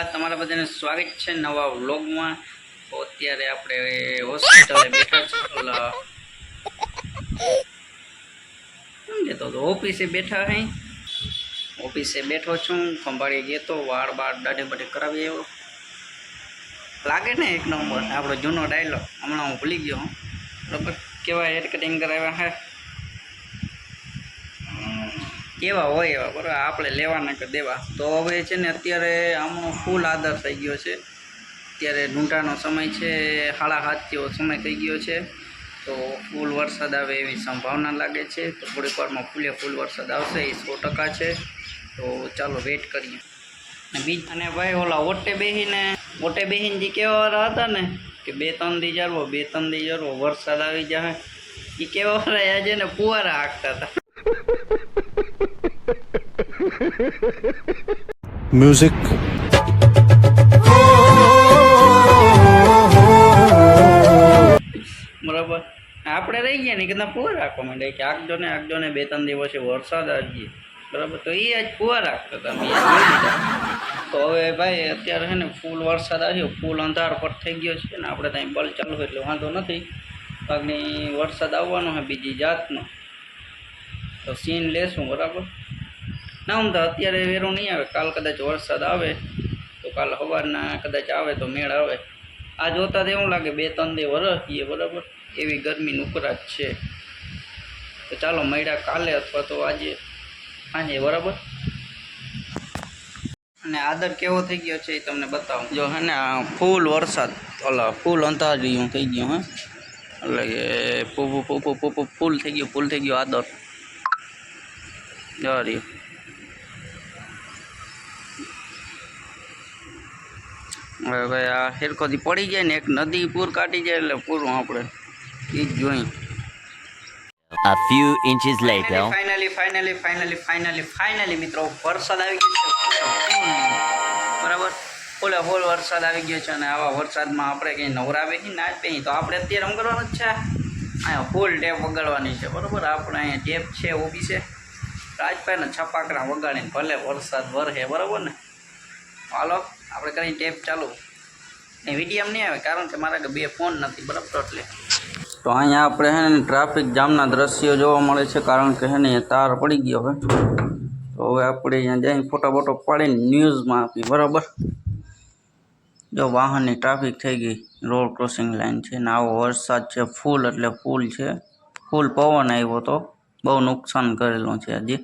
તમારા બધાને સ્વાગત છે નવા વ્લોગમાં। તો અત્યારે આપણે હોસ્પિટલે બેઠા છે, ઓફિસે બેઠા હે। ઓફિસે બેઠો છું, ખંભાળી ગયો તો વાળ બાળ દાઢે બાઢે કરાવી આવ્યો। લાગે ને એક નંબર આપણો જૂનો ડાયલોગ, હમણાં હું ભૂલી ગયો હું બરાબર। કેવા હેર કટિંગ કરાવ્યા હે, કેવા હોય એવા બરાબર, આપણે લેવાના કે દેવા। તો હવે છે ને અત્યારે આમનો ફૂલ આદર થઈ ગયો છે। અત્યારે ઢૂંઢાનો સમય છે, 7:30 જેવો સમય થઈ ગયો છે। તો ફૂલ વરસાદ આવે એવી સંભાવના લાગે છે। તો થોડીક વારમાં ફૂલ વરસાદ આવશે એ 100% છે। તો ચાલો વેઇટ કરીએ। અને ભાઈ ઓલા ઓટે બેહીને જે કેવા હતા ને કે 2-3 દી જરવો વરસાદ આવી જાય, એ કેવા આજે ને ફુવારા હાંકતા હતા। म्यूजिक બરાબર, આપણે રહી ગયા ને કે ફુવાર રાખવા માંડે કે આગજો ને 2-3 દિવસ વરસાદ આવી બરાબર। તો એ આજ ફુવાર રાખતા હતા, મેં જોઈ લીધા। તો હવે ભાઈ અત્યારે છે ને ફૂલ વરસાદ આવ્યો, ફૂલ અંધાર પર થઈ ગયો છે ને આપણે ત્યાં બલ્બ ચાલુ એટલે વાંધો નથી। બાકી વરસાદ આવવાનો છે બીજી જાતનો, તો સીન લેશું બરાબર। ના આમ તો અત્યારે વેરો નહીં આવે, કાલ કદાચ વરસાદ આવે તો કાલ સવારના કદાચ આવે તો મેળ આવે। આ જોતા તો એવું લાગે 2-3 દી વરસીએ બરાબર, એવી ગરમી ઉકળાટ છે। તો ચાલો મળ્યા કાલે અથવા તો આજે સાંજે બરાબર। અને આદર કેવો થઈ ગયો છે એ તમને બતાવું। જો હે ને આ ફૂલ વરસાદ ફૂલ અંધારિયું થઈ ગયું હે, એટલે કે ફૂલ થઈ ગયું આદર જરી। હવે ભાઈ આ હેરખોથી પડી જાય ને એક નદી પૂર કાઢી જાય એટલે પૂરું આપણે એ જ જોઈ। A few inches later. Finally મિત્રો વરસાદ આવી ગયો છે બરાબર, ફૂલ વરસાદ આવી ગયો છે। અને આવા વરસાદમાં આપણે કંઈ નવરા બેસી ના જ બેસી, તો આપણે અત્યારે શું કરવાનું જ છે, અહીંયા ફૂલ ટેપ વગાડવાની છે બરાબર। આપણે અહીંયા ટેપ છે ઓફિસે, રાજભાઈને છપાકડા વગાડીને ભલે વરસાદ વરસે બરાબર ને। હાલો આપણે કરીને ટેપ ચાલુ, એ વિડીયો નહીં આવે કારણ કે મારા 2 ફોન નથી બરાબર। એટલે તો અહીંયા આપણે હે ને ટ્રાફિક જામના દ્રશ્યો જોવા મળે છે, કારણ કે હે ને તાર પડી ગયો હવે। તો હવે આપણે અહીંયા જઈને ફોટો પાડીને ન્યૂઝમાં આપી બરાબર। જો વાહનની ટ્રાફિક થઈ ગઈ, રોડ ક્રોસિંગ લાઈન છે ને આવો વરસાદ છે ફૂલ, એટલે ફૂલ છે, ફૂલ પવન આવ્યો તો બહુ નુકસાન કરેલું છે હજી।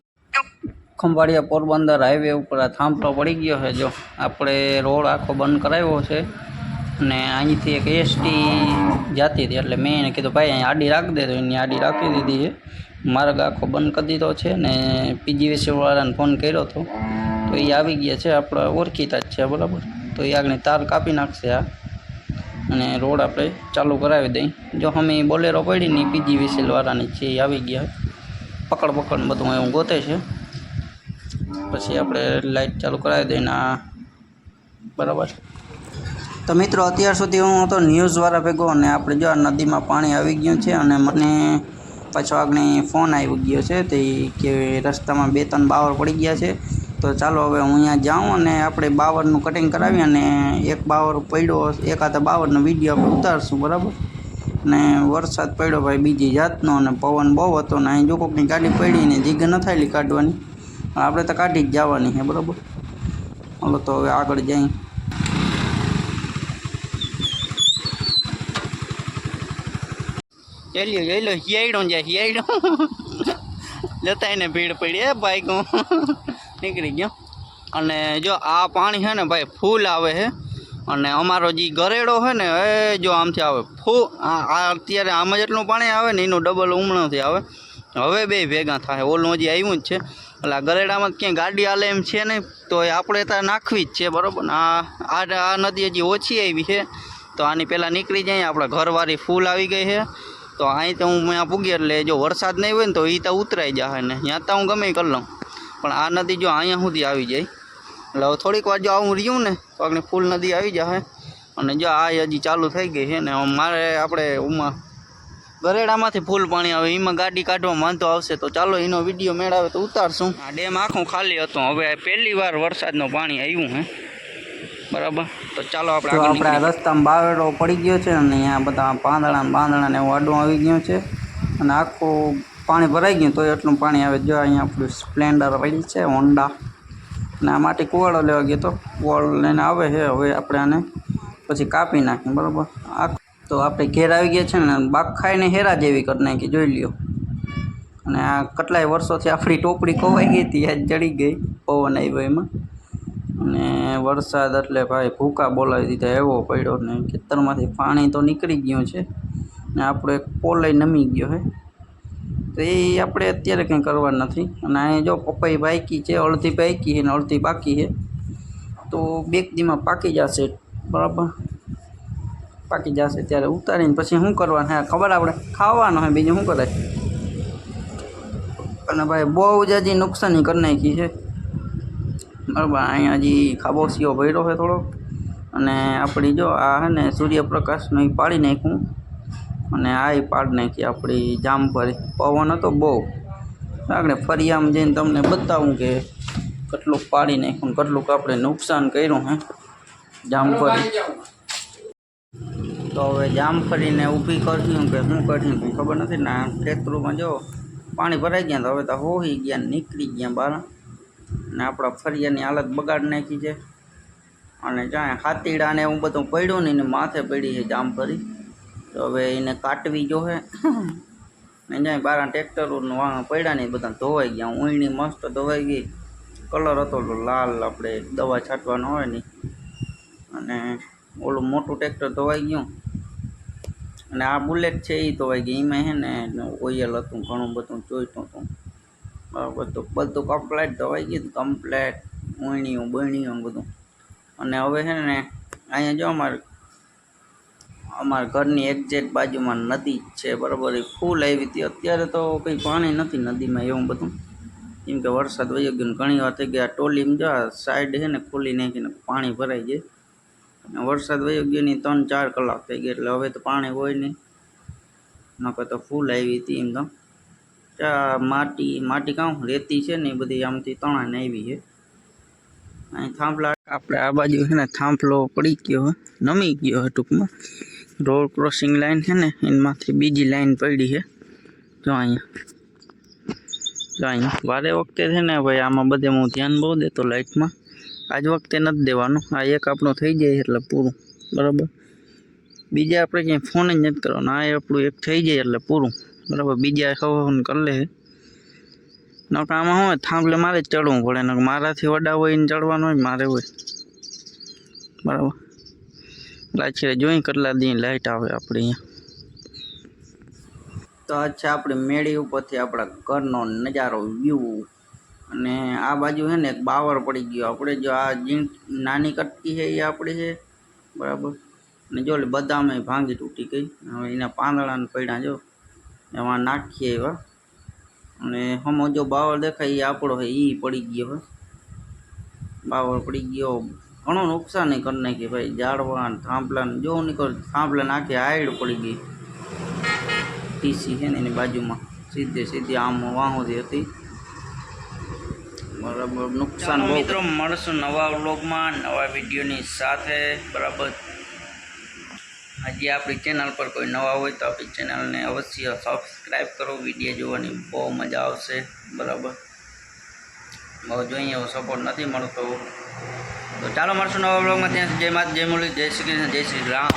ખંભાળિયા પોરબંદર હાઈવે ઉપર આ થાંભલો પડી ગયો છે। જો આપણે રોડ આખો બંધ કરાવ્યો છે, અને અહીંથી એક એસટી જતી હતી એટલે મેં એને કીધું ભાઈ અહીં આડી રાખી દે, તો એની આડી રાખી દીધી છે। માર્ગ આખો બંધ કરી દીધો છે ને પીજીવીસીવાળાને ફોન કર્યો હતો તો એ આવી ગયા છે, આપણે ઓળખીતા જ છે બરાબર। તો એ આગળ તાર કાપી નાખશે આ, અને રોડ આપણે ચાલુ કરાવી દઈ। જો અમે બોલેરો પડી ને પીજીવીસીવાળાની છે એ આવી ગયા, પકડ બધું એવું ગોતે છે, પછી આપણે લાઇટ ચાલુ કરાવી દઈને આ બરાબર। તો મિત્રો અત્યાર સુધી હું હતો ન્યૂઝવાળા ભેગો, અને આપણે જો આ નદીમાં પાણી આવી ગયું છે, અને મને પાછો આગળ ફોન આવી ગયો છે તે કે રસ્તામાં 2-3 બાવર પડી ગયા છે। તો ચાલો હવે હું અહીંયા જાઉં અને આપણે બાવરનું કટિંગ કરાવી, અને એક બાવર પડ્યો, એકાદા બાવરનો વિડીયો આપણે ઉતારશું બરાબર। ને વરસાદ પડ્યો ભાઈ બીજી જાતનો, અને પવન બહુ હતો ને અહીં જો કોકની ગાડી પડી ને જીગ ન થાયલી કાઢવાની, આપણે તો કાઢી જ જવાની છે બરાબર। હાલો તો હવે આગળ જઈ। જઈ લો હિયાડો જતા એને ભીડ પડી બાઈક નીકળી ગયો। અને જો આ પાણી છે ને ભાઈ ફૂલ આવે છે, અને અમારો જે ગરેડો છે ને એ જો આમથી આવે આ અત્યારે આમ જેટલું પાણી આવે ને એનું ડબલ ઉમણોથી આવે। હવે 2 ભેગા થાય, ઓલું હજી આવ્યું જ છે, એટલે આ ગરેડામાં ક્યાંય ગાડી હાલે એમ છે નહીં, તો એ આપણે ત્યાં નાખવી જ છે બરાબર। આ નદી હજી ઓછી આવી છે, તો આની પહેલાં નીકળી જાય। આપણા ઘરવાળી ફૂલ આવી ગઈ છે, તો અહીં તો હું ત્યાં પૂગી એટલે જો વરસાદ નહીં હોય ને તો એ તો ઉતરાઈ જાય ને ત્યાં તો હું ગમે કરી લઉં, પણ આ નદી જો અહીંયા સુધી આવી જાય એટલે હવે થોડીક વાર જો આવું રહ્યું ને તો આગળ ફૂલ નદી આવી જાય। અને જો આ હજી ચાલુ થઈ ગઈ છે, ને મારે આપણે ઉમાં ગરેડામાંથી ફૂલ પાણી આવે, એમાં ગાડી કાઢવામાં વાંધો આવશે। તો ચાલો એનો વિડીયો મેળાવે તો ઉતારશું। આ ડેમ આખું ખાલી હતું, હવે પહેલી વાર વરસાદનું પાણી આવ્યું હે। બરાબર. તો ચાલો આપણે તો આગળ આપણે આ નીકળીએ. રસ્તામાં બાવેરો પડી ગયો છે અને અહીંયા બધા પાંદડા ને એવું આડું આવી ગયું છે અને આખું પાણી ભરાઈ ગયું તો એટલું પાણી આવે. જો અહીંયા આપણું સ્પ્લેન્ડર પડી છે હોન્ડા અને આ માટી કુવાડો લેવા ગયો તો કુવાડો લઈને આવે છે. હવે આપણે આને પછી કાપી નાખીએ બરાબર. આ તો આપણે ઘેર આવી ગયા છે ને બાગ ખાઈને હેરા જેવી કરી નાખી જોઈ લ્યો. અને આ કેટલાય વર્ષોથી આપણી ટોપડી ખોવાઈ ગઈ હતી આજ ચડી ગઈ પવન આવ્યો એમાં. અને વરસાદ એટલે ભાઈ ભૂકા બોલાવી દીધા એવો પડ્યો ને ખેતરમાંથી પાણી તો નીકળી ગયું છે ને આપણો એક પોલય નમી ગયો છે. તો એ આપણે અત્યારે કંઈ કરવા નથી. અને અહીંયા જો પપૈ પાકી છે, અડધી પાકી છે ને અડધી બાકી છે. તો બેક દીમાં પાકી જશે બરાબર. પાકી જશે ત્યારે ઉતારીને પછી શું કરવાનું હે ખબર આપણે ખાવાનું હોય બીજું શું કરાય. અને ભાઈ બહુ જ હજી નુકસાની કરી નાખી છે બરાબર. અહીંયા હજી ખાબોચિયો ભર્યો છે થોડો અને આપણી જો આ છે ને સૂર્યપ્રકાશનું એ પાડી નાખ્યું અને આ એ પાડી નાખી આપણી જામફળી. પવન હતો બહુ. આપણે ફરિયામાં જઈને તમને બતાવું કે કેટલુંક પાડી નાખ્યું ને કેટલુંક આપણે નુકસાન કર્યું હે જામફળી. તો હવે જામફળીને ઊભી કર્યું કે શું કર્યું કંઈ ખબર નથી ને આ ખેતરોમાં જો પાણી ભરાઈ ગયા તો હવે તો હોઈ ગયા નીકળી ગયા બહાર ને આપણા ફરિયાની હાલત બગાડી નાખી છે. અને જ્યાં હાથીડા ને એવું બધું પડ્યું ને એને માથે પડી છે જામફળી. તો હવે એને કાટવી જોશે ને જ્યાં બારા ટ્રેક્ટરોનું વાહન પડ્યા ને બધા ધોવાઈ ગયા. ઊંયણી મસ્ત ધોવાઈ ગઈ. કલર હતો તો લાલ આપણે દવા છાંટવાનો હોય ને અને ઓલું મોટું ટ્રેક્ટર ધોવાઈ ગયું અને આ બુલેટ છે એ ધોવાઈ ગઈ. એમાં છે ને ઓઇલ હતું ઘણું બધું જોઈતું હતું બરાબર. તો બધું કમ્પ્લેટ ધોવાઈ ગયું કમ્પ્લેટ ઊંયણીયું બણીયું બધું. અને હવે છે ને અહીંયા જો અમારા ઘરની એક્ઝેક્ટ બાજુમાં નદી જ છે બરાબર. એ ફૂલ આવી હતી. અત્યારે તો કંઈ પાણી નથી નદીમાં એવું બધું કેમ કે વરસાદ વહી ગયો. ઘણી વાર થઈ ગયા ટોલીમાં જો સાઈડ છે ને ખુલ્લી નાખીને પાણી ભરાઈ જાય. અને વરસાદ વહી ગયો ની 3-4 કલાક થઈ ગયા એટલે હવે તો પાણી હોય નહીં. નકર તો ફૂલ આવી હતી એમ તો. ત્યાં માટી કાં રેતી છે ને એ બધી આમથી તણાઈને આવી છે. અહીં થાંભલા આપણે આ બાજુ છે ને થાંભલો પડી ગયો નમી ગયો ટૂંકમાં. રોડ ક્રોસિંગ લાઈન છે ને એમાંથી બીજી લાઈન પડી છે. જો અહીંયા વારે વખતે છે ને ભાઈ આમાં બધે હું ધ્યાન બહુ દેતો લાઇટમાં. આજ વખતે નથી દેવાનું. આ એક આપણું થઈ જાય એટલે પૂરું બરાબર. બીજા આપણે ક્યાંય ફોન જ નથી કરવાનો. આ આપણું એક થઈ જાય એટલે પૂરું બરાબર. બીજા ફોન કરી લે નકર આમાં શું હોય થાંભલે મારે જ ચડવું પડે. નકર મારાથી વડા હોય એને ચડવાનું હોય મારે હોય બરાબર. લાઈટ જોઈ કેટલા દી લાઇટ આવે આપણે અહીંયા. તો અચ્છા આપણે મેળી ઉપરથી આપણા ઘરનો નજારો વ્યૂ. અને આ બાજુ છે ને એક બાવર પડી ગયો આપણે. જો આ નાની કટકી છે એ આપણી છે બરાબર. અને જો બદામે ભાંગી તૂટી ગઈ. હવે એના પાંદડાને પડ્યા જો એમાં નાખીએ એવા. અને હમો જો બાવર દેખાય એ આપણો છે એ પડી ગયો હવે. બાવર પડી ગયો ઘણું નુકસાન કરી નાખી ભાઈ. ઝાડવા થાંભલાને જો નીકળ થાંભલા નાખી હાઈડ પડી ગઈ. ટીસી છે ને એની બાજુમાં સીધી આમ વાહોથી હતી બરાબર. નુકસાન બહુ. મિત્રો મળશું નવા વ્લોગમાં નવા વિડીયોની સાથે બરાબર. હજી આપણી ચેનલ પર કોઈ નવા હોય તો આપણી ચેનલને અવશ્ય સબસ્ક્રાઈબ કરો. વિડીયો જોવાની બહુ મજા આવશે બરાબર. બહુ જોઈએ એવો સપોર્ટ નથી મળતો. તો ચાલો મળશું નવા વ્લોગમાં. ત્યાં જય માતા જય મુરલી જય શ્રી કૃષ્ણ જય શ્રી રામ.